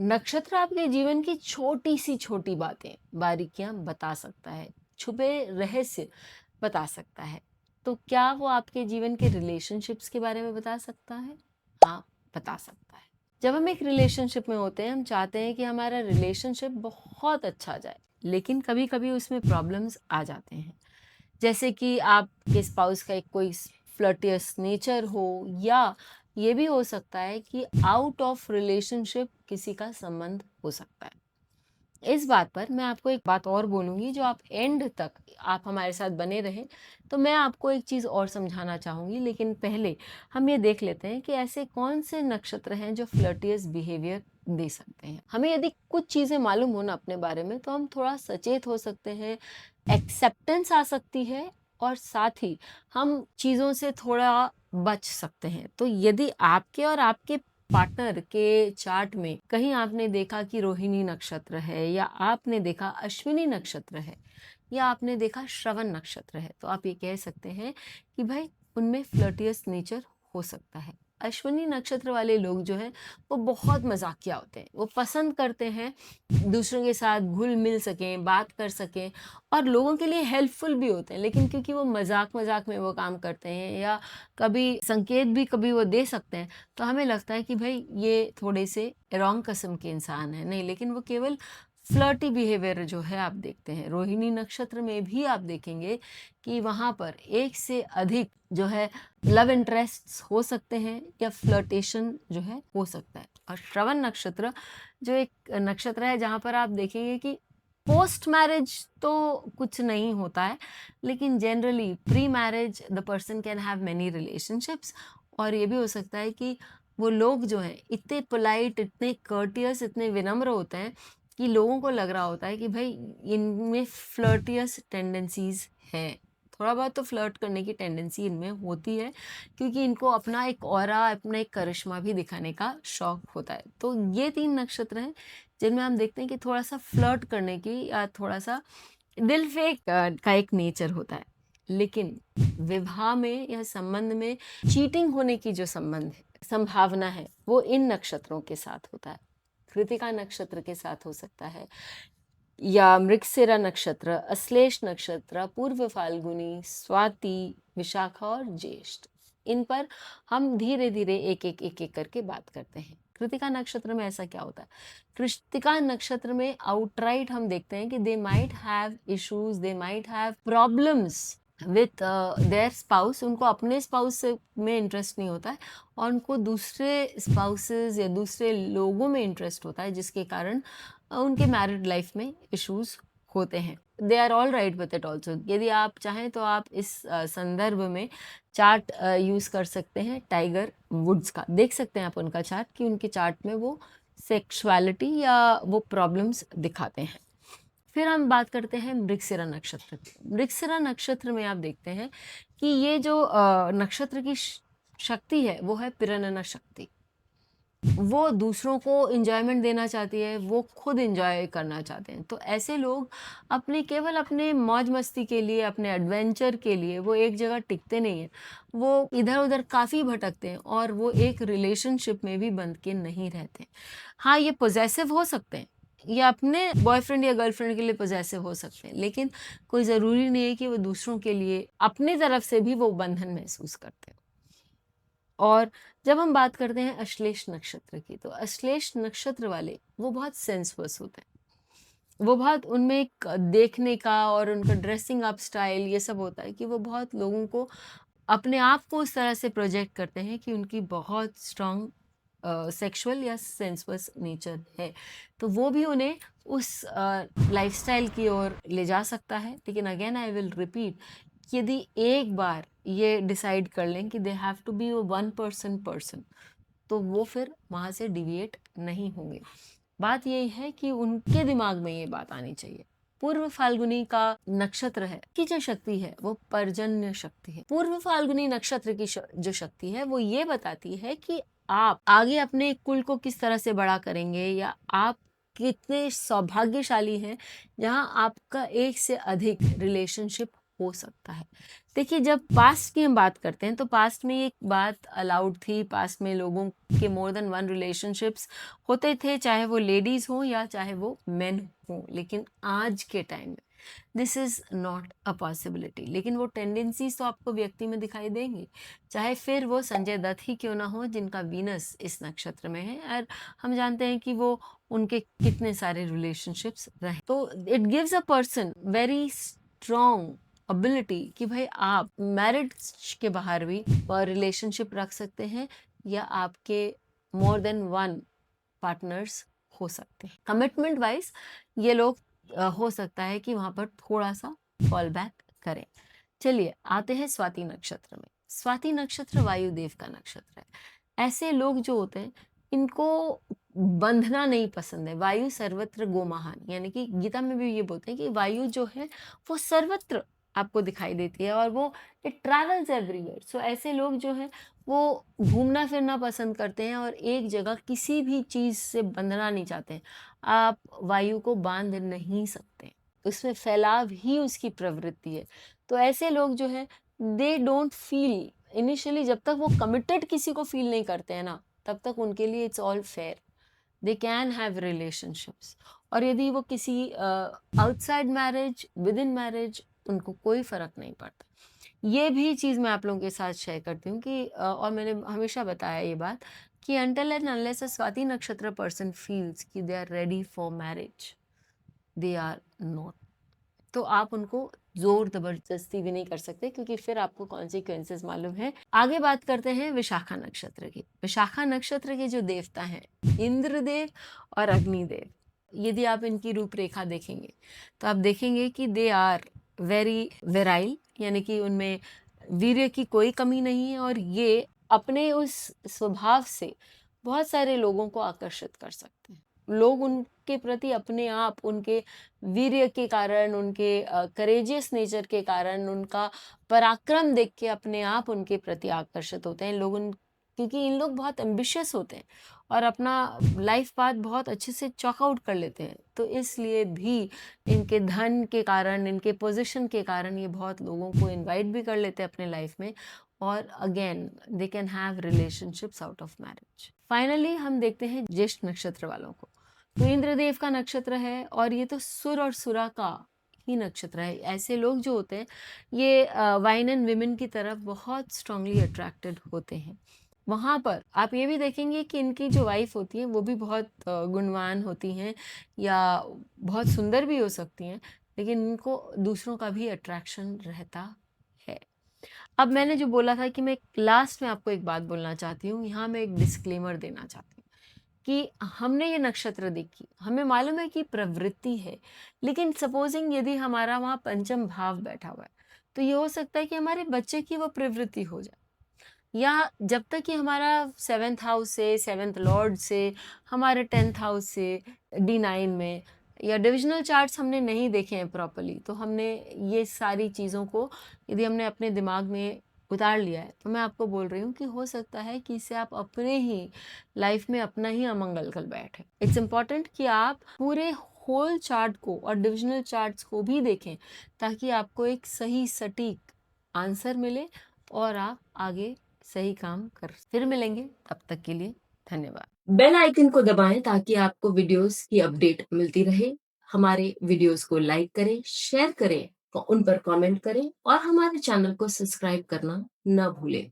नक्षत्र आपके जीवन की छोटी सी छोटी बातें, बारीकियां बता सकता है, छुपे रहस्य बता सकता है। तो क्या वो आपके जीवन के रिलेशनशिप्स के बारे में बता सकता है? हाँ, बता सकता है। जब हम एक रिलेशनशिप में होते हैं, हम चाहते हैं कि हमारा रिलेशनशिप बहुत अच्छा जाए, लेकिन कभी कभी उसमें प्रॉब्लम्स आ जाते हैं। जैसे कि आपके स्पाउस का एक कोई फ्लर्टियस नेचर हो, या ये भी हो सकता है कि आउट ऑफ रिलेशनशिप किसी का संबंध हो सकता है। इस बात पर मैं आपको एक बात और बोलूँगी, जो आप एंड तक आप हमारे साथ बने रहें, तो मैं आपको एक चीज़ और समझाना चाहूँगी। लेकिन पहले हम ये देख लेते हैं कि ऐसे कौन से नक्षत्र हैं जो फ्लर्टियस बिहेवियर दे सकते हैं। हमें यदि कुछ चीज़ें मालूम हो ना अपने बारे में, तो हम थोड़ा सचेत हो सकते हैं, एक्सेप्टेंस आ सकती है, और साथ ही हम चीज़ों से थोड़ा बच सकते हैं। तो यदि आपके और आपके पार्टनर के चार्ट में कहीं आपने देखा कि रोहिणी नक्षत्र है, या आपने देखा अश्विनी नक्षत्र है, या आपने देखा श्रवण नक्षत्र है, तो आप ये कह सकते हैं कि भाई उनमें फ्लर्टियस नेचर हो सकता है। अश्विनी नक्षत्र वाले लोग जो हैं, वो बहुत मजाकिया होते हैं। वो पसंद करते हैं दूसरों के साथ घुल मिल सकें, बात कर सकें, और लोगों के लिए हेल्पफुल भी होते हैं। लेकिन क्योंकि वो मजाक मजाक में वो काम करते हैं, या कभी संकेत भी कभी वो दे सकते हैं, तो हमें लगता है कि भाई ये थोड़े से रॉन्ग किस्म के इंसान हैं। नहीं, लेकिन वो केवल फ्लर्टी बिहेवियर जो है आप देखते हैं। रोहिणी नक्षत्र में भी आप देखेंगे कि वहाँ पर एक से अधिक जो है लव इंटरेस्ट्स हो सकते हैं, या फ्लर्टेशन जो है हो सकता है। और श्रवण नक्षत्र जो एक नक्षत्र है, जहाँ पर आप देखेंगे कि पोस्ट मैरिज तो कुछ नहीं होता है, लेकिन generally pre marriage the person can have many relationships. और ये भी हो सकता है कि वो लोग जो हैं इतने पोलाइट, इतने कर्टियस, इतने विनम्र होते हैं कि लोगों को लग रहा होता है कि भाई इनमें फ्लर्टियस टेंडेंसीज हैं। थोड़ा बहुत तो फ्लर्ट करने की टेंडेंसी इनमें होती है, क्योंकि इनको अपना एक ऑरा, अपना एक करिश्मा भी दिखाने का शौक होता है। तो ये 3 नक्षत्र हैं जिनमें हम देखते हैं कि थोड़ा-सा फ्लर्ट करने की, या थोड़ा-सा दिल फेंक का एक नेचर होता है। लेकिन विवाह में या संबंध में चीटिंग होने की जो संभावना है, वो इन नक्षत्रों के साथ होता है। कृतिका नक्षत्र के साथ हो सकता है, या मृगशिरा नक्षत्र, अश्लेष नक्षत्र, पूर्व फाल्गुनी, स्वाति, विशाखा और ज्येष्ठ। इन पर हम धीरे धीरे एक एक करके बात करते हैं। कृतिका नक्षत्र में ऐसा क्या होता है? कृतिका नक्षत्र में आउटराइट हम देखते हैं कि they might have issues, they might have problems with their spouse. उनको अपने स्पाउस में इंटरेस्ट नहीं होता है, और उनको दूसरे स्पाउसेस या दूसरे लोगों में इंटरेस्ट होता है, जिसके कारण उनके मैरिड लाइफ में इश्यूज होते हैं। They are all right with it also. यदि आप चाहें तो आप इस संदर्भ में चार्ट यूज कर सकते हैं टाइगर वुड्स का। देख सकते हैं आप उनका चार्ट, कि उनके चार्ट में वो सेक्सुअलिटी या वो प्रॉब्लम्स दिखाते हैं। फिर हम बात करते हैं मृगशिरा नक्षत्र की। मृगशिरा नक्षत्र में आप देखते हैं कि ये जो नक्षत्र की शक्ति है, वो है प्रेरणा शक्ति। वो दूसरों को एंजॉयमेंट देना चाहती है, वो खुद एंजॉय करना चाहते हैं। तो ऐसे लोग केवल अपने मौज मस्ती के लिए, अपने एडवेंचर के लिए वो एक जगह टिकते नहीं हैं। वो इधर-उधर काफ़ी भटकते हैं, और वो एक रिलेशनशिप में भी बंध के नहीं रहते। हाँ, ये पॉसेसिव हो सकते हैं, ये अपने बॉयफ्रेंड या गर्लफ्रेंड के लिए पॉसेसिव हो सकते हैं, लेकिन कोई ज़रूरी नहीं है कि वो दूसरों के लिए अपनी तरफ से भी वो बंधन महसूस करते हैं। और जब हम बात करते हैं अश्लेष नक्षत्र की, तो अश्लेष नक्षत्र वाले वो बहुत सेंसुअस होते हैं। वो बहुत, उनमें एक देखने का और उनका ड्रेसिंग अप स्टाइल ये सब होता है कि वो बहुत लोगों को, अपने आप को उस तरह से प्रोजेक्ट करते हैं कि उनकी बहुत स्ट्रांग सेक्सुअल या सेंसुअस नेचर है। तो वो भी उन्हें उस लाइफस्टाइल की ओर ले जा सकता है। लेकिन अगेन आई विल रिपीट, यदि एक बार ये डिसाइड कर लें कि they have to be one person person, तो वो फिर वहाँ से डिविएट नहीं होंगे। बात यही है कि उनके दिमाग में ये बात आनी चाहिए। पूर्व फाल्गुनी का नक्षत्र है की जो शक्ति है, वो पर्जन्य शक्ति है। पूर्व फाल्गुनी नक्षत्र की जो शक्ति है, वो ये बताती है कि आप आगे अपने कुल को किस तरह से बड़ा करेंगे, या आप कितने सौभाग्यशाली हैं जहां आपका एक से अधिक रिलेशनशिप हो सकता है। देखिए, जब पास्ट की हम बात करते हैं तो पास्ट में ये एक बात अलाउड थी, पास्ट में लोगों के मोर देन वन रिलेशनशिप्स होते थे, चाहे वो लेडीज़ हों या चाहे वो मेन हों। लेकिन आज के टाइम में this is not a possibility. लेकिन वो टेंडेंसीज़ तो आपको व्यक्ति में दिखाई देंगी, चाहे फिर वो संजय दत्त ही क्यों ना हो जिनका वीनस इस नक्षत्र में है, और हम जानते हैं कि वो उनके कितने सारे रिलेशनशिप्स रहे। तो it gives a person very strong ability कि भाई आप मैरिज के बाहर भी रिलेशनशिप रख सकते हैं, या आपके मोर देन वन पार्टनर्स हो सकते हैं। कमिटमेंट वाइज ये लोग हो सकता है कि वहाँ पर थोड़ा-सा फॉल बैक करें। चलिए आते हैं स्वाति नक्षत्र में। स्वाति नक्षत्र वायुदेव का नक्षत्र है। ऐसे लोग जो होते हैं, इनको बंधना नहीं पसंद है। वायु सर्वत्र गोमहान, यानी कि गीता में भी ये बोलते हैं कि वायु जो है वो सर्वत्र आपको दिखाई देती है और वो इट ट्रैवल्स एवरीवेयर। सो ऐसे लोग जो हैं वो घूमना फिरना पसंद करते हैं और एक जगह किसी भी चीज़ से बंधना नहीं चाहते हैं। आप वायु को बांध नहीं सकते, उसमें फैलाव ही उसकी प्रवृत्ति है। तो ऐसे लोग जो हैं दे डोंट फील इनिशियली, जब तक वो कमिटेड किसी को फील नहीं करते हैं ना, तब तक उनके लिए it's all fair, they can have relationships. और यदि वो किसी outside marriage, with in marriage, उनको कोई फ़र्क नहीं पड़ता। ये भी चीज़ मैं आप लोगों के साथ शेयर करती हूँ कि और मैंने हमेशा बताया ये बात कि until and unless a Swati nakshatra person feels कि they are ready for marriage, they are not. तो आप उनको ज़ोर ज़बरदस्ती भी नहीं कर सकते, क्योंकि फिर आपको कॉन्सिक्वेंसेस मालूम है। आगे बात करते हैं विशाखा नक्षत्र की। विशाखा नक्षत्र के जो देवता हैं, इंद्रदेव और अग्निदेव। यदि आप इनकी रूपरेखा देखेंगे तो आप देखेंगे कि दे आर वेरी विराइल, यानी कि उनमें वीर्य की कोई कमी नहीं है, और ये अपने उस स्वभाव से बहुत सारे लोगों को आकर्षित कर सकते हैं। लोग उनके प्रति अपने आप उनके वीर्य के कारण, उनके करेजियस नेचर के कारण, उनका पराक्रम देख के अपने आप उनके प्रति आकर्षित होते हैं लोग, उन क्योंकि इन लोग बहुत एम्बिशियस होते हैं और अपना लाइफ पाथ बहुत अच्छे से चॉक आउट कर लेते हैं। तो इसलिए भी इनके धन के कारण, इनके पोजीशन के कारण ये बहुत लोगों को इनवाइट भी कर लेते हैं अपने लाइफ में, और again they can have relationships out of marriage. Finally हम देखते हैं ज्येष्ठ नक्षत्र वालों को। तो इंद्रदेव का नक्षत्र है और ये तो सुर और सुरा का ही नक्षत्र है। ऐसे लोग जो होते हैं ये वाइन एंड विमेन की तरफ बहुत स्ट्रांगली अट्रैक्टेड होते हैं। वहाँ पर आप ये भी देखेंगे कि इनकी जो वाइफ होती है वो भी बहुत गुणवान होती हैं या बहुत सुंदर भी हो सकती हैं, लेकिन इनको दूसरों का भी अट्रैक्शन रहता है। अब मैंने जो बोला था कि मैं लास्ट में आपको एक बात बोलना चाहती हूँ, यहाँ मैं एक डिस्क्लेमर देना चाहती हूँ कि हमने ये नक्षत्र देखी, हमें मालूम है कि प्रवृत्ति है, लेकिन सपोजिंग यदि हमारा वहाँ पंचम भाव बैठा हुआ है, तो ये हो सकता है कि हमारे बच्चे की वो प्रवृत्ति हो जाए, या जब तक कि हमारा 7th हाउस से, 7th लॉर्ड से, हमारे 10th हाउस से D9 में, या डिविजनल चार्ट्स हमने नहीं देखे हैं प्रॉपर्ली, तो हमने ये सारी चीज़ों को यदि हमने अपने दिमाग में उतार लिया है, तो मैं आपको बोल रही हूँ कि हो सकता है कि इससे आप अपने ही लाइफ में अपना ही अमंगल कर बैठे। इट्स इम्पॉर्टेंट कि आप पूरे होल चार्ट को और डिविजनल चार्ट्स को भी देखें, ताकि आपको एक सही सटीक आंसर मिले और आप आगे सही काम कर। फिर मिलेंगे, तब तक के लिए धन्यवाद। बेल आइकन को दबाएं ताकि आपको वीडियोस की अपडेट मिलती रहे। हमारे वीडियोस को लाइक करें, शेयर करें, उन पर कमेंट करें और हमारे चैनल को सब्सक्राइब करना न भूलें।